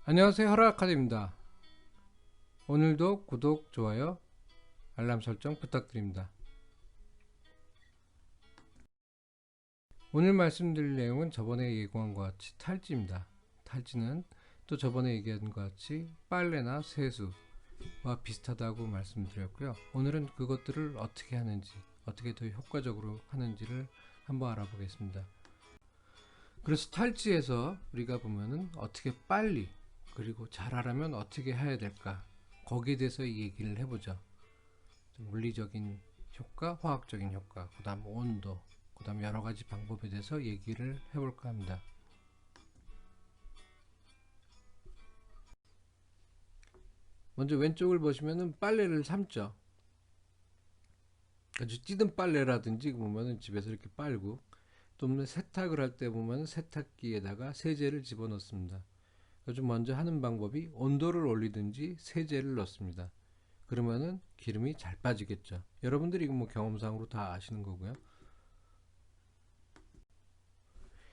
안녕하세요, 하라아카드입니다. 오늘도 구독, 좋아요, 알람 설정 부탁드립니다. 오늘 말씀드릴 내용은 저번에 예고한 것 같이 탈지입니다. 탈지는 또 저번에 얘기한 것 같이 빨래나 세수와 비슷하다고 말씀드렸고요. 오늘은 그것들을 어떻게 하는지, 어떻게 더 효과적으로 하는지를 한번 알아보겠습니다. 그래서 탈지에서 우리가 보면은 어떻게 빨리, 그리고 잘하려면 어떻게 해야 될까, 거기에 대해서 얘기를 해보죠. 물리적인 효과, 화학적인 효과, 그 다음 온도, 그 다음 여러가지 방법에 대해서 얘기를 해볼까 합니다. 먼저 왼쪽을 보시면은 빨래를 삶죠. 아주 찌든 빨래라든지 보면은 집에서 이렇게 빨고, 또 세탁을 할 때 보면 세탁기에다가 세제를 집어넣습니다. 그래서 먼저 하는 방법이 온도를 올리든지 세제를 넣습니다. 그러면은 기름이 잘 빠지겠죠. 여러분들이 이거 뭐 경험상으로 다 아시는 거고요.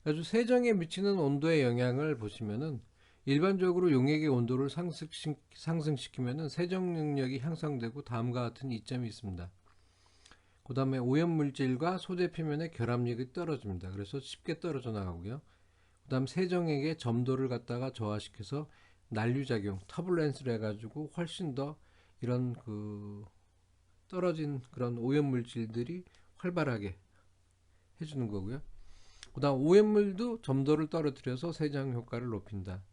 아주 세정에 미치는 온도의 영향을 보시면은 일반적으로 용액의 온도를 상승시키면은 세정 능력이 향상되고 다음과 같은 이점이 있습니다. 그 다음에 오염물질과 소재 표면의 결합력이 떨어집니다. 그래서 쉽게 떨어져 나가고요. 그 다음 세정액의 점도를 갖다가 저하시켜서 난류작용, 터블렌스를 해가지고 훨씬 더 이런 떨어진 그런 오염물질들이 활발하게 해주는 거고요. 그 다음 오염물도 점도를 떨어뜨려서 세정 효과를 높인다.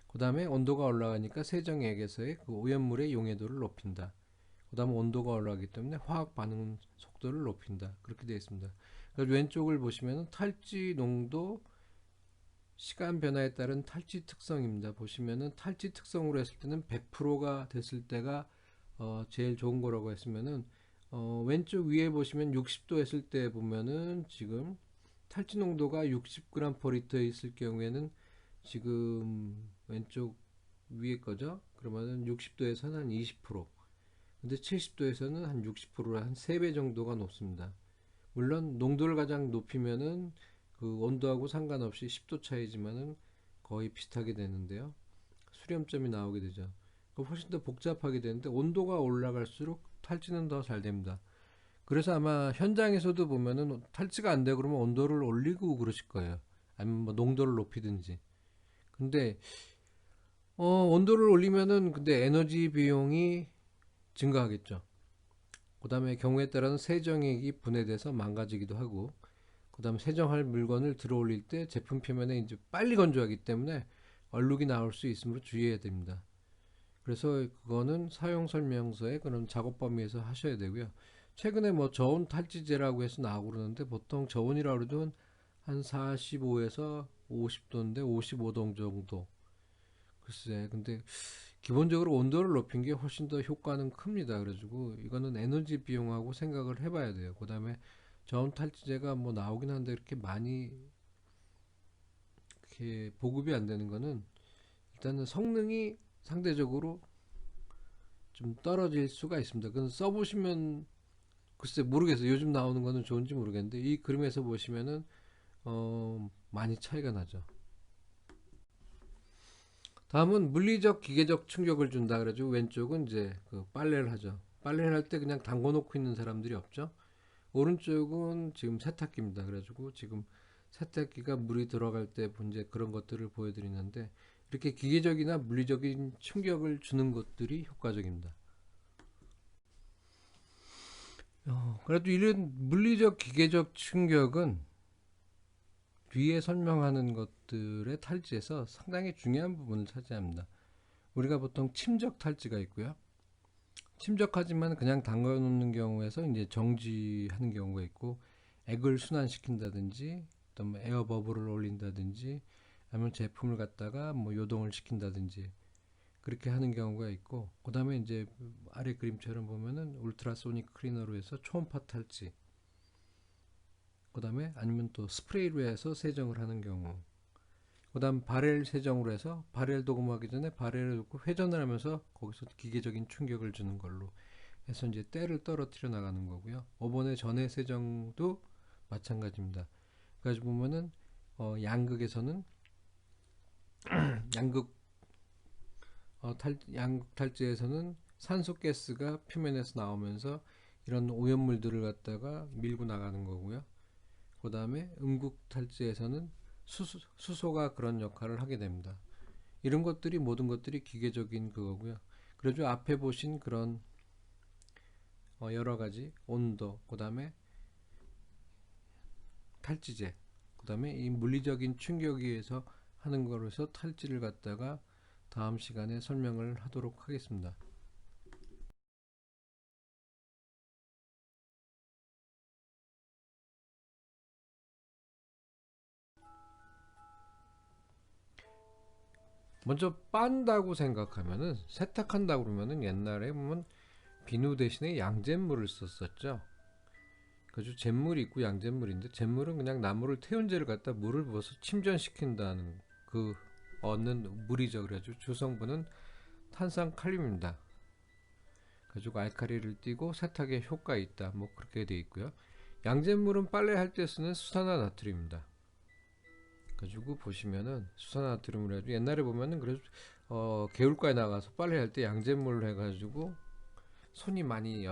그 다음에 온도가 올라가니까 세정액에서의 그 오염물의 용해도를 높인다. 그 다음 온도가 올라가기 때문에 화학 반응 속도를 높인다. 그렇게 되어 있습니다. 왼쪽을 보시면 탈지 농도, 시간 변화에 따른 탈지 특성입니다. 보시면은 탈지 특성으로 했을 때는 100%가 됐을 때가 제일 좋은 거라고 했으면은 왼쪽 위에 보시면 60도 했을 때 보면은 지금 탈지 농도가 60g/L에 있을 경우에는 지금 왼쪽 위에 거죠. 그러면은 60도에서는 한 20%, 근데 70도에서는 한 60%라 한 3배 정도가 높습니다. 물론 농도를 가장 높이면은 그 온도하고 상관없이 10도 차이지만은 거의 비슷하게 되는데요. 수렴점이 나오게 되죠. 훨씬 더 복잡하게 되는데 온도가 올라갈수록 탈지는 더 잘 됩니다. 그래서 아마 현장에서도 보면은 탈지가 안 되고 그러면 온도를 올리고 그러실 거예요. 아니면 뭐 농도를 높이든지. 근데 온도를 올리면은 근데 에너지 비용이 증가하겠죠. 그 다음에 경우에 따라서는 세정액이 분해돼서 망가지기도 하고, 그 다음에 세정할 물건을 들어 올릴 때 제품 표면에 이제 빨리 건조하기 때문에 얼룩이 나올 수 있으므로 주의해야 됩니다. 그래서 그거는 사용 설명서에 그런 작업 범위에서 하셔야 되고요. 최근에 뭐 저온 탈지제라고 해서 나오고 그러는데 보통 저온이라고 그러면 한 45에서 50도인데 55도 정도. 글쎄, 근데 기본적으로 온도를 높인 게 훨씬 더 효과는 큽니다. 그래가지고 이거는 에너지 비용하고 생각을 해봐야 돼요. 그 다음에 저온 탈지제가 뭐 나오긴 한데 이렇게 많이 이렇게 보급이 안 되는 거는 일단은 성능이 상대적으로 좀 떨어질 수가 있습니다. 그건 써보시면 글쎄 모르겠어요. 요즘 나오는 거는 좋은지 모르겠는데 이 그림에서 보시면은 많이 차이가 나죠. 다음은 물리적 기계적 충격을 준다 그래가지고 왼쪽은 이제 그 빨래를 하죠. 빨래를 할 때 그냥 담궈 놓고 있는 사람들이 없죠. 오른쪽은 지금 세탁기입니다. 그래가지고 지금 세탁기가 물이 들어갈 때 이제 그런 것들을 보여드리는데 이렇게 기계적이나 물리적인 충격을 주는 것들이 효과적입니다. 그래도 이런 물리적 기계적 충격은 뒤에 설명하는 것들의 탈지에서 상당히 중요한 부분을 차지합니다. 우리가 보통 침적 탈지가 있고요. 침적하지만 그냥 담가 놓는 경우에서 이제 정지하는 경우가 있고, 액을 순환시킨다든지 또 뭐 에어 버블을 올린다든지 아니면 제품을 갖다가 뭐 요동을 시킨다든지 그렇게 하는 경우가 있고, 그 다음에 이제 아래 그림처럼 보면은 울트라소닉 클리너로 해서 초음파 탈지, 그 다음에 아니면 또 스프레이로 해서 세정을 하는 경우, 그 다음 바렐 세정으로 해서 바렐 도금하기 전에 바렐을 놓고 회전을 하면서 거기서 기계적인 충격을 주는 걸로 해서 이제 때를 떨어뜨려 나가는 거고요. 오번의 전해 세정도 마찬가지입니다. 그래서 보면은 양극에서는 양극 양극탈지에서는 산소가스가 표면에서 나오면서 이런 오염물들을 갖다가 밀고 나가는 거고요. 그 다음에 음극탈지에서는 수소가 그런 역할을 하게 됩니다. 이런 것들이 모든 것들이 기계적인 그거고요. 그래서 앞에 보신 그런 여러 가지 온도, 그 다음에 탈지제, 그 다음에 이 물리적인 충격에 의해서 하는 거로서 탈지를 갖다가 다음 시간에 설명을 하도록 하겠습니다. 먼저 빤다고 생각하면은, 세탁한다고 그러면은 옛날에 보면 비누 대신에 양잿물을 썼었죠. 그래서 잿물이 있고 양잿물인데, 잿물은 그냥 나무를 태운 재를 갖다 물을 부어서 침전시킨다는 그 얻는 물이죠. 그래가지고 주성분은 탄산칼륨입니다. 가지고 알카리를 띠고 세탁에 효과 있다. 뭐 그렇게 되어 있고요. 양잿물은 빨래할 때 쓰는 수산화나트륨입니다. 가지고 보시면은 수산화나트륨을 해가지고 옛날에 보면은 그래서 개울가에 나가서 빨래할 때 양잿물을 해가지고 손이 많이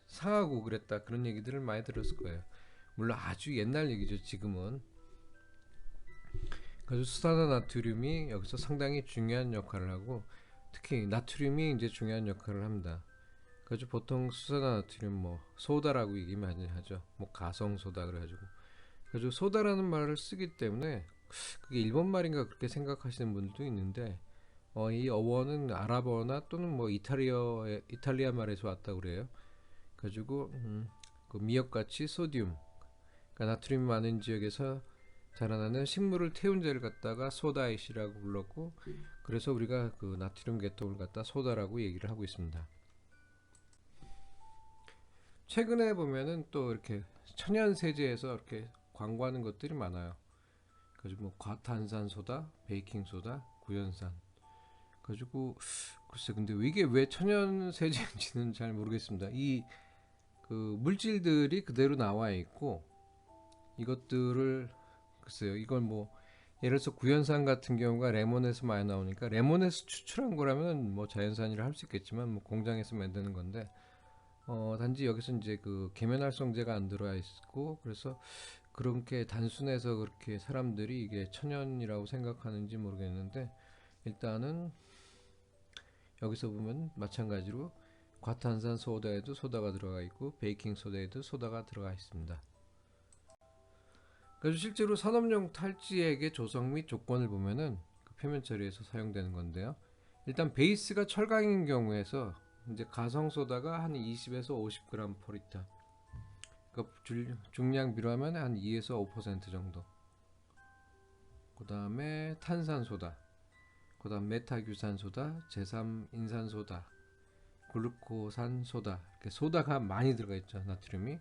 상하고 그랬다, 그런 얘기들을 많이 들었을 거예요. 물론 아주 옛날 얘기죠. 지금은. 그래서 수산화나트륨이 여기서 상당히 중요한 역할을 하고, 특히 나트륨이 이제 중요한 역할을 합니다. 그래서 보통 수산화나트륨 뭐 소다라고 얘기 많이 하죠. 뭐 가성소다 그래가지고. 그래서 소다라는 말을 쓰기 때문에 그게 일본 말인가 그렇게 생각하시는 분들도 있는데, 이 어원은 아랍어나 또는 뭐 이탈리아 말에서 왔다 그래요. 그래가지고 그 미역같이 소듐, 그러니까 나트륨이 많은 지역에서 자라나는 식물을 태운 재를 갖다가 소다이시라고 불렀고, 그래서 우리가 그 나트륨 계통을 갖다 소다라고 얘기를 하고 있습니다. 최근에 보면은 또 이렇게 천연 세제에서 이렇게 광고하는 것들이 많아요. 그래서 뭐 과탄산소다, 베이킹소다, 구연산. 그래가지고 글쎄, 근데 이게 왜 천연 세제인지는 잘 모르겠습니다. 이 그 물질들이 그대로 나와 있고, 이것들을 글쎄요, 이걸 뭐 예를 들어서 구연산 같은 경우가 레몬에서 많이 나오니까 레몬에서 추출한 거라면 뭐 자연산이라 할 수 있겠지만, 뭐 공장에서 만드는 건데, 단지 여기서 이제 그 계면활성제가 안 들어와 있고, 그래서 그렇게 단순해서 그렇게 사람들이 이게 천연이라고 생각하는지 모르겠는데, 일단은 여기서 보면 마찬가지로 과탄산 소다에도 소다가 들어가 있고 베이킹 소다에도 소다가 들어가 있습니다. 그래서 실제로 산업용 탈지액의 조성 및 조건을 보면은 그 표면 처리에서 사용되는 건데요. 일단 베이스가 철강인 경우에서 이제 가성 소다가 한 20에서 50g per 리터. 그러니까 중량비로 하면 한 2에서 5% 정도. 그 다음에 탄산소다, 그 다음 메타규산소다, 제3인산소다, 글루코산소다, 이렇게 소다가 많이 들어가 있죠. 나트륨이.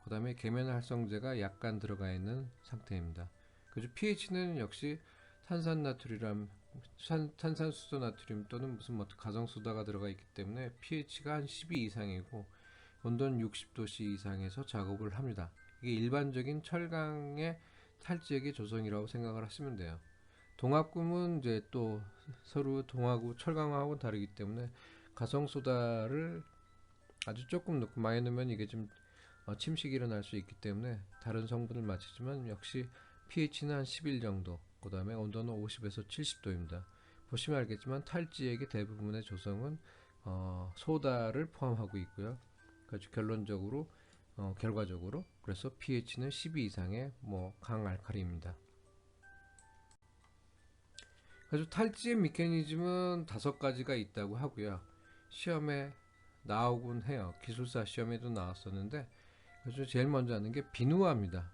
그 다음에 계면활성제가 약간 들어가 있는 상태입니다. 그래서 pH는 역시 탄산나트륨, 탄산수소 나트륨 또는 무슨 뭐 가정소다가 들어가 있기 때문에 pH가 한 12 이상이고 온도는 60도씨 이상에서 작업을 합니다. 이게 일반적인 철강의 탈지액의 조성이라고 생각을 하시면 돼요. 동압금은 이제 또 서로 동하고 철강하고 다르기 때문에 가성소다를 아주 조금 넣고 많이 넣으면 이게 좀 침식이 일어날 수 있기 때문에 다른 성분을 맞추지만, 역시 pH는 한 11 정도, 그 다음에 온도는 50에서 70도입니다. 보시면 알겠지만 탈지액의 대부분의 조성은 소다를 포함하고 있고요. 그래서 결론적으로 결과적으로 그래서 pH는 12 이상의 뭐 강알칼리입니다. 그래서 탈지의 메커니즘은 5가지가 있다고 하고요. 시험에 나오곤 해요. 기술사 시험에도 나왔었는데, 그래서 제일 먼저 하는 게 비누화입니다.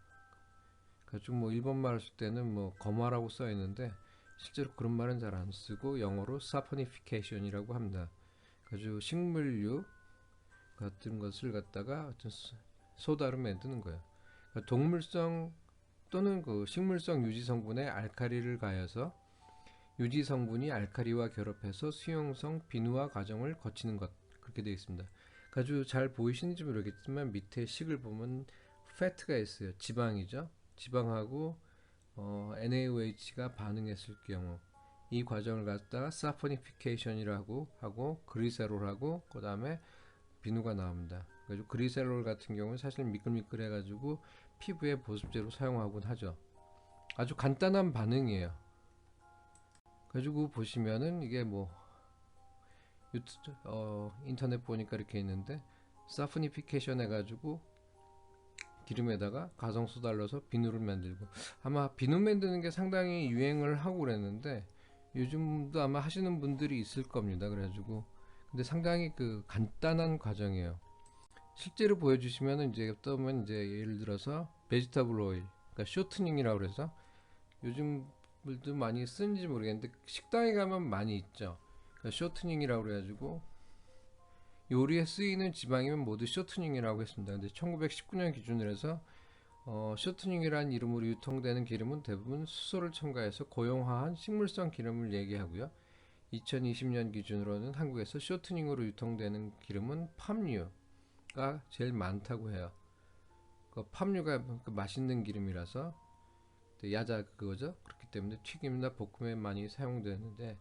그래서 뭐 일본말 쓸 때는 뭐 검화라고 써 있는데 실제로 그런 말은 잘 안 쓰고 영어로 사포니피케이션이라고 합니다. 그래서 식물유 같은 것을 갖다가 어떤 소다로 만드는 거예요. 그러니까 동물성 또는 그 식물성 유지 성분에 알카리를 가해서 유지 성분이 알카리와 결합해서 수용성 비누화 과정을 거치는 것, 그렇게 되어 있습니다. 아주 잘 보이시는지 모르겠지만 밑에 식을 보면 패트가 있어요. 지방이죠. 지방하고 NaOH가 반응했을 경우, 이 과정을 갖다가 사포니피케이션이라고 하고 그리세롤하고 그 다음에 비누가 나옵니다. 그래서 그리세롤 같은 경우는 사실 미끌미끌해 가지고 피부에 보습제로 사용하곤 하죠. 아주 간단한 반응이에요. 가지고 보시면은 이게 뭐 인터넷 보니까 이렇게 있는데 사포니피케이션 해가지고 기름에다가 가성소다 넣어서 비누를 만들고, 아마 비누 만드는 게 상당히 유행을 하고 그랬는데 요즘도 아마 하시는 분들이 있을 겁니다. 그래가지고 근데 상당히 그 간단한 과정이에요. 실제로 보여주시면은 이제 떠면 이제 예를 들어서 베지터블 오일, 그러니까 쇼트닝이라고 그래서 요즘 분들도 많이 쓰는지 모르겠는데 식당에 가면 많이 있죠. 그러니까 쇼트닝이라고 그래가지고 요리에 쓰이는 지방이면 모두 쇼트닝이라고 했습니다. 근데 1919년 기준으로 해서 쇼트닝이라는 이름으로 유통되는 기름은 대부분 수소를 첨가해서 고용화한 식물성 기름을 얘기하고요. 2020년 기준으로는 한국에서 쇼트닝으로 유통되는 기름은 팜유가 제일 많다고 해요. 그 팜유가 그 맛있는 기름이라서 야자 그거죠. 그렇기 때문에 튀김이나 볶음에 많이 사용되는데,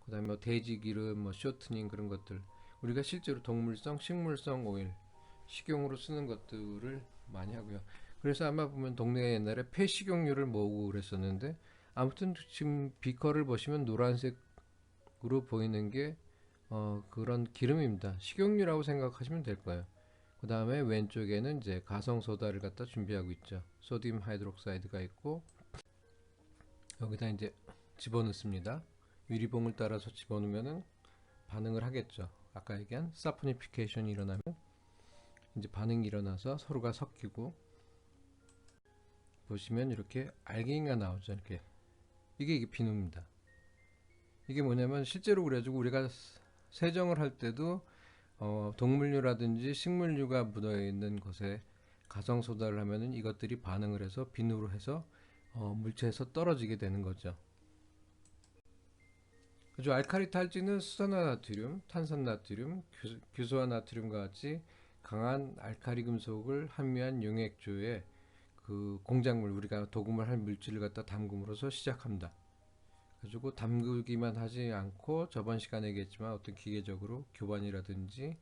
그다음에 뭐 돼지 기름, 뭐 쇼트닝 그런 것들, 우리가 실제로 동물성, 식물성 오일, 식용으로 쓰는 것들을 많이 하고요. 그래서 아마 보면 동네에 옛날에 폐식용유를 모으고 그랬었는데, 아무튼 지금 비커를 보시면 노란색으로 보이는 게 그런 기름입니다. 식용유라고 생각하시면 될 거예요. 그 다음에 왼쪽에는 이제 가성소다를 갖다 준비하고 있죠. 소디움 하이드록사이드가 있고 여기다 이제 집어넣습니다. 유리봉을 따라서 집어넣으면은 반응을 하겠죠. 아까 얘기한 사포니피케이션이 일어나면 이제 반응이 일어나서 서로가 섞이고, 보시면 이렇게 알갱이가 나오죠. 이렇게 이게 비누입니다. 이게 뭐냐면 실제로 그래가지고 우리가 세정을 할 때도 동물류라든지 식물류가 묻어있는 것에 가성소다를 하면은 이것들이 반응을 해서 비누로 해서 물체에서 떨어지게 되는 거죠. 그죠? 알칼리 탈지는 수산화나트륨, 탄산나트륨, 규소화나트륨과 같이 강한 알칼리 금속을 함유한 용액조에 그 공작물, 우리가 도금을 할 물질을 갖다 담금으로써 시작합니다. 가지고 담그기만 하지 않고 저번 시간에 얘기했지만 어떤 기계적으로 교반이라든지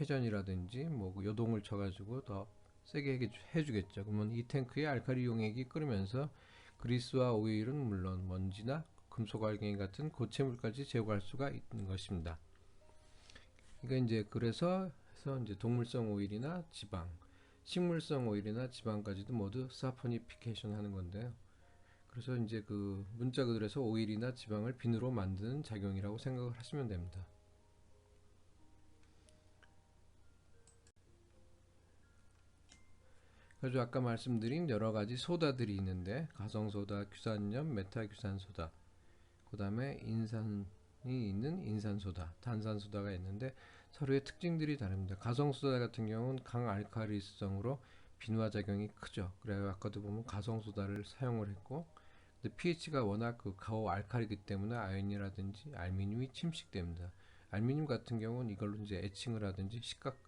회전이라든지 뭐 요동을 쳐가지고 더 세게 해주겠죠. 그러면 이 탱크에 알칼리 용액이 끓으면서 그리스와 오일은 물론 먼지나 금속 알갱이 같은 고체물까지 제거할 수가 있는 것입니다. 그러니까 이제 그래서 이제 동물성 오일이나 지방, 식물성 오일이나 지방까지도 모두 사포니피케이션 하는 건데요. 그래서 이제 그 문자 그대로해서 오일이나 지방을 비누로 만드는 작용이라고 생각을 하시면 됩니다. 그래서 아까 말씀드린 여러 가지 소다들이 있는데 가성소다, 규산염, 메타규산소다, 그 다음에 인산이 있는 인산소다, 탄산소다가 있는데 서로의 특징들이 다릅니다. 가성소다 같은 경우는 강알칼리성으로 비누화 작용이 크죠. 그래서 아까도 보면 가성소다를 사용을 했고, 근데 pH가 워낙 그 고알칼리이기 때문에 아연이라든지 알미늄이 침식됩니다. 알미늄 같은 경우는 이걸로 이제 에칭을 하든지 식각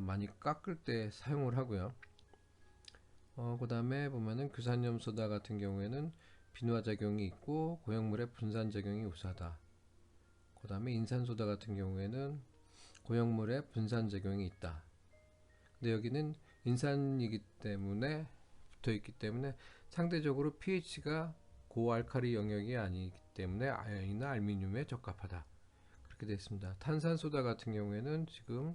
많이 깎을 때 사용을 하고요. 그 다음에 보면은 규산염 소다 같은 경우에는 비누화 작용이 있고 고형물의 분산 작용이 우수하다. 그 다음에 인산소다 같은 경우에는 고형물의 분산 작용이 있다. 근데 여기는 인산이기 때문에 붙어 있기 때문에 상대적으로 pH가 고알칼리 영역이 아니기 때문에 아연이나 알미늄에 적합하다. 그렇게 되어 있습니다. 탄산소다 같은 경우에는 지금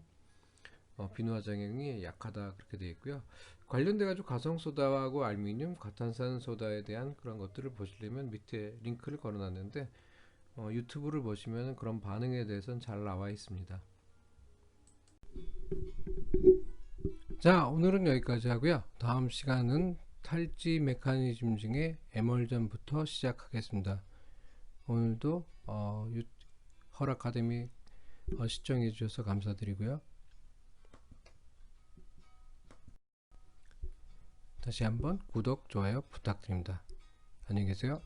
비누화 작용이 약하다 그렇게 되어 있고요. 관련돼 가지고 가성소다하고 알미늄, 과탄산소다에 대한 그런 것들을 보시려면 밑에 링크를 걸어 놨는데 유튜브를 보시면 그런 반응에 대해서는 잘 나와 있습니다. 자, 오늘은 여기까지 하고요. 다음 시간은 탈지 메커니즘 중에 에멀전부터 시작하겠습니다. 오늘도 헐 아카데미 시청해 주셔서 감사드리고요. 다시 한번 구독, 좋아요 부탁드립니다. 안녕히 계세요.